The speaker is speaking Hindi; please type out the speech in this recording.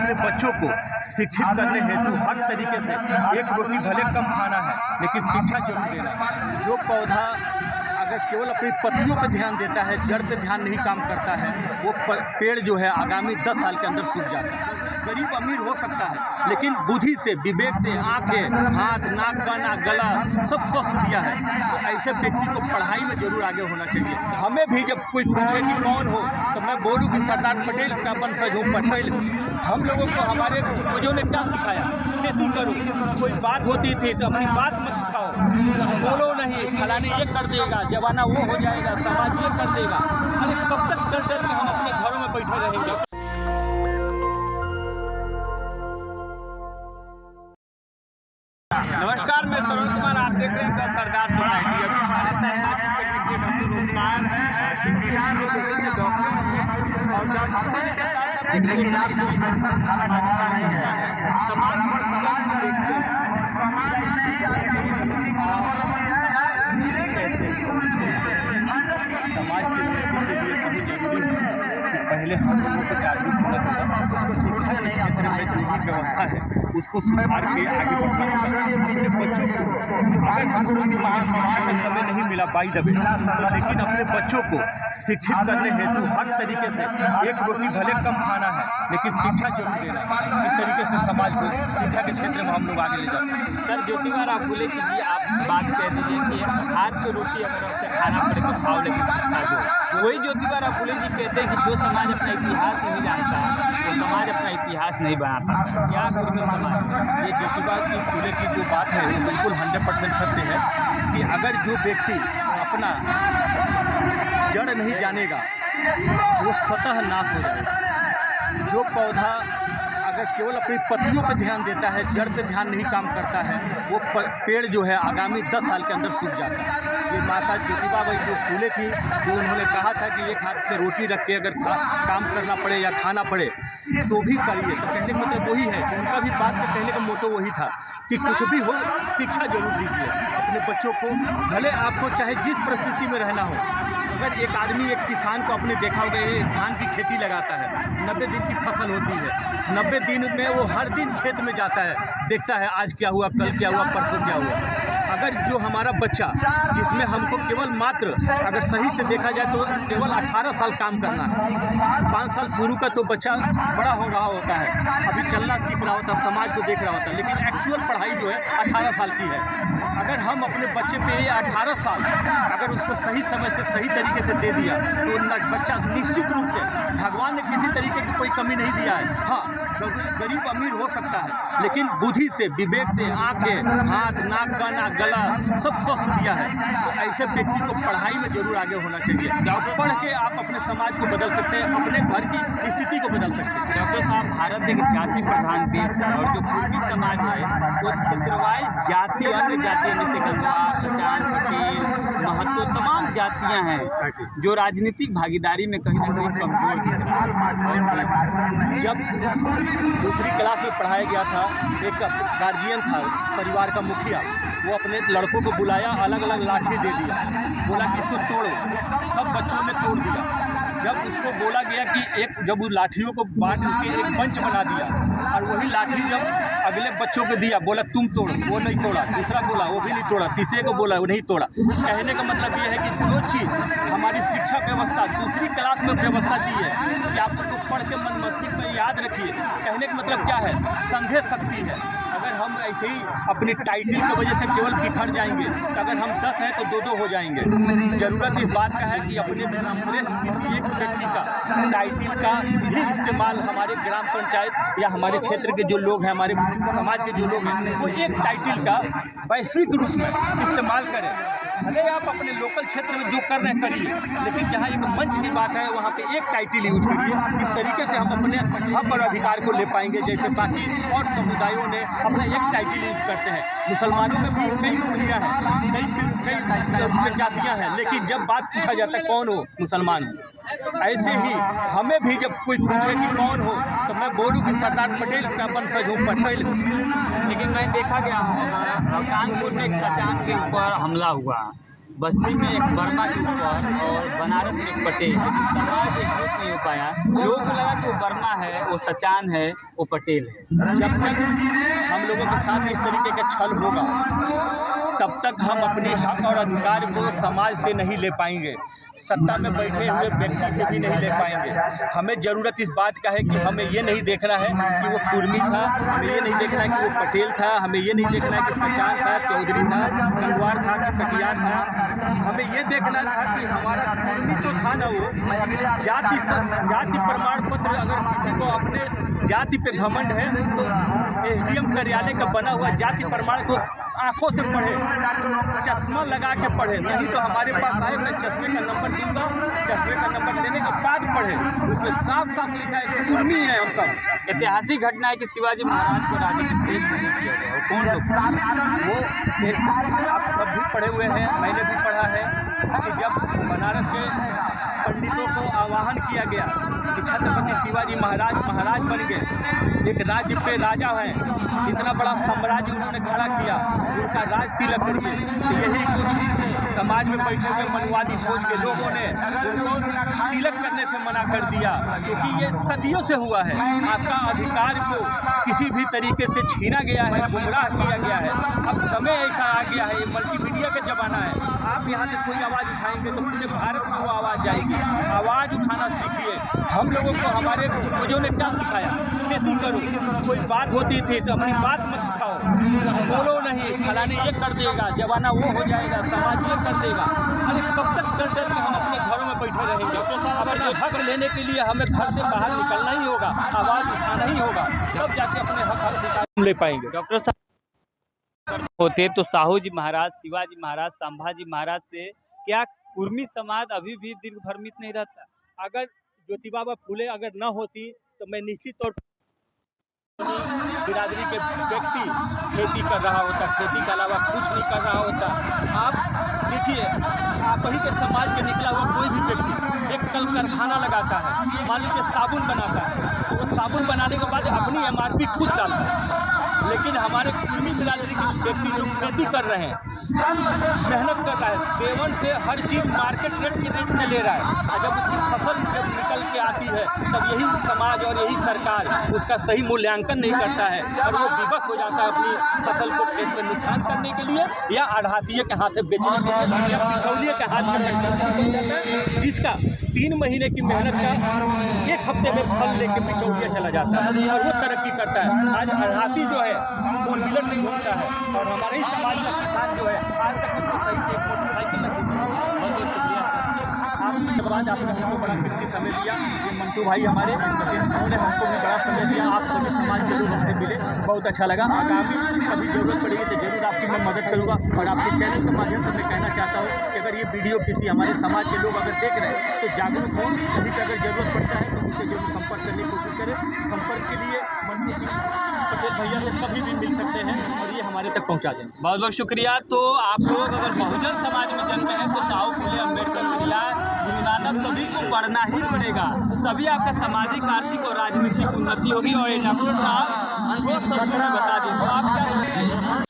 अपने बच्चों को शिक्षित करने हेतु हर तरीके से एक रोटी भले कम खाना है लेकिन शिक्षा जरूर देना है। जो पौधा अगर केवल अपनी पत्तियों पर ध्यान देता है, जड़ पे ध्यान नहीं काम करता है, वो पेड़ जो है आगामी 10 साल के अंदर सूख जाता है। गरीब अमीर हो सकता है लेकिन बुद्धि से, विवेक से, आंखें, हाथ, नाक, कान, गला सब स्वस्थ दिया है। तो ऐसे व्यक्ति को पढ़ाई में जरूर आगे होना चाहिए। हमें भी जब कोई पूछे कि कौन हो तो मैं बोलूँ कि सरदार पटेल का वंशज हूँ, पटेल। हम लोगों को हमारे पूर्वजों ने क्या सिखाया? खेती करो। कोई बात होती थी तो अपनी बात मत उठाओ, कुछ बोलो नहीं, फलाने ये कर देगा, जमाना वो हो जाएगा, समाज ये कर देगा। अरे कब तक डर डर के हम अपने घरों में बैठे रहेंगे? नमस्कार, मैं सरोज कुमार, आप देख रहे हैं सरदार सोसाइटी। अभी हमारे साथ बातचीत करने के लिए डॉक्टर ओमकार सिंह से डॉक्टर हैं और डॉक्टर होने के साथ समाज पर समाज को देखते हैं। समाज के उन्नति के लिए बहुत जरूरी है कि पहले हम लोगों को जागरूक होना होगा। शिक्षा के क्षेत्र में जो भी व्यवस्था है उसको सुधार के आगे बढ़ना होगा। अपने बच्चों को अगर हमको शिक्षा में समय नहीं मिला बाई दबे तो लेकिन अपने बच्चों को शिक्षित करने हेतु हर तरीके से एक रोटी भले कम खाना है लेकिन शिक्षा जरूर देना है। इस तरीके से समाज को शिक्षा के क्षेत्र में हम लोग आगे ले जा सकते हैं। सर, ज्योतिबा फुले की जी आप बात कह दीजिए कि हाथ की रोटी अगर आपसे खाना पड़े तो खाओ लेकिन शिक्षा दो। वही ज्योतिबा फुले जी कहते हैं कि जो समाज अपना इतिहास नहीं जानता वो समाज अपना इतिहास नहीं बनाता। क्या गुरु समाज? ये ज्योतिबा फुले की जो बात है वो बिल्कुल 100% सत्य है कि अगर जो व्यक्ति अपना जड़ नहीं जानेगा वो स्वतः नाश हो जाएगा। जो पौधा अगर केवल अपनी पत्तियों पर ध्यान देता है, जड़ पे ध्यान नहीं काम करता है, वो पेड़ जो है आगामी 10 साल के अंदर सूख जाता है। ये माता ज्योतिबा बाई जो फूले थी, जो उन्होंने कहा था कि एक हाथ पे रोटी रख के अगर काम करना पड़े या खाना पड़े तो भी करिए। तो कहने का मतलब वही है कि उनका भी बात का कहने का मोटो वही था कि कुछ भी हो शिक्षा जरूर दीजिए अपने बच्चों को। भले आपको चाहे जिस परिस्थिति में रहना हो, अगर एक आदमी एक किसान को आपने देखा होगा ये धान की खेती लगाता है, 90 दिन की फसल होती है, 90 दिन में वो हर दिन खेत में जाता है, देखता है आज क्या हुआ, कल क्या हुआ, परसों क्या हुआ। अगर जो हमारा बच्चा जिसमें हमको केवल मात्र अगर सही से देखा जाए तो केवल 18 साल काम करना है। 5 साल शुरू का तो बच्चा बड़ा हो रहा होता है, अभी चलना सीख रहा होता है, समाज को देख रहा होता है, लेकिन एक्चुअल पढ़ाई जो है 18 साल की है। अगर हम अपने बच्चे पे ये 18 साल अगर उसको सही समय से सही तरीके से दे दिया तो बच्चा निश्चित रूप से, भगवान ने किसी तरीके की कोई कमी नहीं दिया है। हाँ, गरीब अमीर हो सकता है लेकिन बुद्धि से, विवेक से, आंखें, हाथ, नाक, कान, गला सब स्वस्थ दिया है। तो ऐसे व्यक्ति को पढ़ाई में जरूर आगे होना चाहिए। पढ़ के आप अपने समाज को बदल सकते हैं, अपने घर की स्थिति को बदल सकते हैं। डॉक्टर साहब, भारत एक जाति प्रधान देश है और जो पूर्वी समाज है वो क्षेत्रवाइज जाति, अन्य जातियों में से गंगवार, सचान, पटेल, महतो तमाम जातियाँ हैं जो राजनीतिक भागीदारी में कहीं ना कहीं कमजोर दिख रहा है। जब दूसरी क्लास में पढ़ाया गया था, एक गार्जियन था, परिवार का मुखिया, वो अपने लड़कों को बुलाया, अलग अलग लाठी दे दिया, बोला कि इसको तोड़ो। सब बच्चों ने तोड़ दिया। जब उसको बोला गया कि जब उस लाठियों को बांट के एक मंच बना दिया और वही लाठी जब अगले बच्चों को दिया, बोला तुम तोड़ो, वो नहीं तोड़ा। दूसरा बोला, वो भी नहीं तोड़ा। तीसरे को बोला, वो नहीं तोड़ा। कहने का मतलब ये है कि जो चीज़ हमारी शिक्षा व्यवस्था दूसरी क्लास में व्यवस्था दी है कि आप उसको पढ़ के मन मस्तिष्क में याद रखिए। कहने का मतलब क्या है? संघे शक्ति है। अगर हम ऐसे ही अपनी टाइटल की वजह से केवल बिखर जाएंगे तो अगर हम 10 हैं तो 2-2 हो जाएंगे। ज़रूरत इस बात का है कि अपने श्रेष्ठ किसी एक व्यक्ति का टाइटल का भी इस्तेमाल हमारे ग्राम पंचायत या हमारे क्षेत्र के जो लोग हैं, हमारे समाज के जो लोग हैं, वो एक टाइटल का वैश्विक रूप में इस्तेमाल करें। भले आप अपने लोकल क्षेत्र में जो कर रहे हैं करिए, लेकिन जहाँ एक मंच की बात है वहाँ पे एक टाइटल यूज करिए। इस तरीके से हम अपने हक और अधिकार को ले पाएंगे, जैसे बाकी और समुदायों ने अपना एक टाइटल यूज करते हैं। मुसलमानों में भी कई बोलियाँ हैं, कई जातियाँ हैं, लेकिन जब बात पूछा जाता है कौन हो, मुसलमान हो। ऐसे ही हमें भी जब कोई पूछे कि कौन हो तो मैं बोलूँ कि सरदार पटेल का वंशज हूँ, पटेल। लेकिन मैं देखा गया हूँ कानपुर में एक सचान के ऊपर हमला हुआ, बस्ती में एक वर्मा के ऊपर और बनारस में एक पटेल, लेकिन समाज एकजुट नहीं हो पाया। लोगों को लगा कि वो वर्मा है, वो सचान है, वो पटेल है। जब तक हम लोगों के साथ इस तरीके का छल होगा तब तक हम अपने हक और अधिकार को समाज से नहीं ले पाएंगे, सत्ता में बैठे हुए व्यक्ति से भी नहीं ले पाएंगे। हमें ज़रूरत इस बात का है कि हमें ये नहीं देखना है कि वो कुर्मी था, हमें ये नहीं देखना है कि वो पटेल था, हमें ये नहीं देखना है कि सचान था, चौधरी था, गंगवार था कि कटियार था। हमें ये देखना था कि हमारा कुर्मी तो था ना, वो जाति प्रमाण पत्र अगर किसी को अपने जाति पे घमंड है तो एसडीएम कार्यालय का बना हुआ जाति प्रमाण को आंखों से पढ़े, चश्मा लगा के पढ़े, नहीं तो हमारे पास आए, मैं चश्मे का नंबर दूंगा, चश्मे का नंबर लेने के बाद पढ़े। उसमें साफ साफ लिखा है कुर्मी है हम सब। ऐतिहासिक घटना है कि शिवाजी महाराज को राजनीतिक नहीं किया गया। और कौन लोग वो आप सब भी पढ़े हुए हैं, मैंने भी पढ़ा है कि जब बनारस के पंडितों को आवाहन किया गया कि छत्रपति शिवाजी महाराज बन गए, एक राज्य पे राजा है, इतना बड़ा साम्राज्य उन्होंने खड़ा किया, उनका राज तिलक करिए, तो यही कुछ समाज में बैठे हुए मनवादी सोच के लोगों ने उनको तिलक करने से मना कर दिया, क्योंकि ये सदियों से हुआ है। आपका अधिकार को किसी भी तरीके से छीना गया है, गुमराह किया गया है। अब समय ऐसा आ गया है, ये मल्टीमीडिया का ज़माना है। आप यहाँ से कोई आवाज़ उठाएंगे तो पूरे भारत में वो आवाज़ जाएगी। आवाज़ उठाना सीखिए। हम लोगों को हमारे पूर्वजों ने क्या सिखाया? खेती करो, कोई बात होती थी तो अपनी बात मत उठाओ, कुछ बोलो नहीं, फलाने ये कर देगा, जमाना वो हो जाएगा, समाज ये कर देगा। अरे कब तक कर कर के हम अपने घरों में बैठे रहेंगे? अपने हक लेने के लिए हमें घर से बाहर निकलना ही होगा, आवाज़ उठाना ही होगा, तब जाके अपने हक अधिकार ले पाएंगे। डॉक्टर साहब होते तो साहू जी महाराज, शिवाजी महाराज, संभाजी महाराज से क्या कुर्मी समाज अभी भी दीर्घ भ्रमित नहीं रहता? अगर ज्योतिबा फुले अगर न होती तो मैं निश्चित तौर पर बिरादरी के व्यक्ति खेती कर रहा होता, खेती के अलावा कुछ नहीं कर रहा होता। आप देखिए, आप ही के समाज के निकला हुआ कोई भी व्यक्ति एक कल कारखाना लगाता है, मान लीजिए साबुन बनाता है, तो वो साबुन बनाने के बाद अपनी एमआरपी खुद डालता है। लेकिन हमारे कुर्मी बिरादरी के व्यक्ति जो खेती कर रहे हैं, मेहनत कर रहा है, देवन से हर चीज़ मार्केट रेट के रेट से ले रहा है, और जब उसकी फसल जब निकल के आती है तब यही समाज और यही सरकार उसका सही मूल्यांकन नहीं करता है, और वो विवश हो जाता है अपनी फसल को खेत में नुकसान करने के लिए या आढ़ातिये के हाथ में बेचने के लिए या बिचौलिए के हाथ में बेचने जाता है, जिसका 3 महीने की मेहनत का 1 हफ्ते में फल लेके बिचौलिया चला जाता है और वो तरक्की करता है। आज आढ़ाती जो है फोर व्हीलर से घूमता है, और हमारे ही समाज का किसान जो है आज तक उसको सही से एक मोटरसाइकिल नहीं मिली। बहुत बहुत शुक्रिया आपके बाद आपने हमको बड़ा कीमती समय दिया। ये मंटू भाई हमारे, उन्होंने हमको भी बड़ा समय दिया। आप सभी समाज के लोग हमसे मिले, बहुत अच्छा लगा। आगामी कभी ज़रूरत पड़ेगी तो जरूर आपकी मैं मदद करूँगा। और आपके चैनल के माध्यम से मैं कहना चाहता हूँ कि अगर ये वीडियो किसी हमारे समाज के लोग अगर देख रहे हैं तो जागरूक हो, कहीं पर अगर ज़रूरत पड़ता है तो मुझसे जरूर संपर्क करने की कोशिश करें। संपर्क के लिए मंटू सिंह पटेल भैया से कभी भी मिल सकते हैं और ये हमारे तक पहुंचा दें। बहुत बहुत शुक्रिया। तो आप लोग अगर बहुजन समाज में जन्मे हैं तो साहू फुले अम्बेडकर या गुरु नानक कभी को पढ़ना ही पड़ेगा, तभी आपका सामाजिक, आर्थिक और राजनीतिक उन्नति होगी। और ये डॉक्टर साहब 2 शब्दों में बता दें तो आप क्या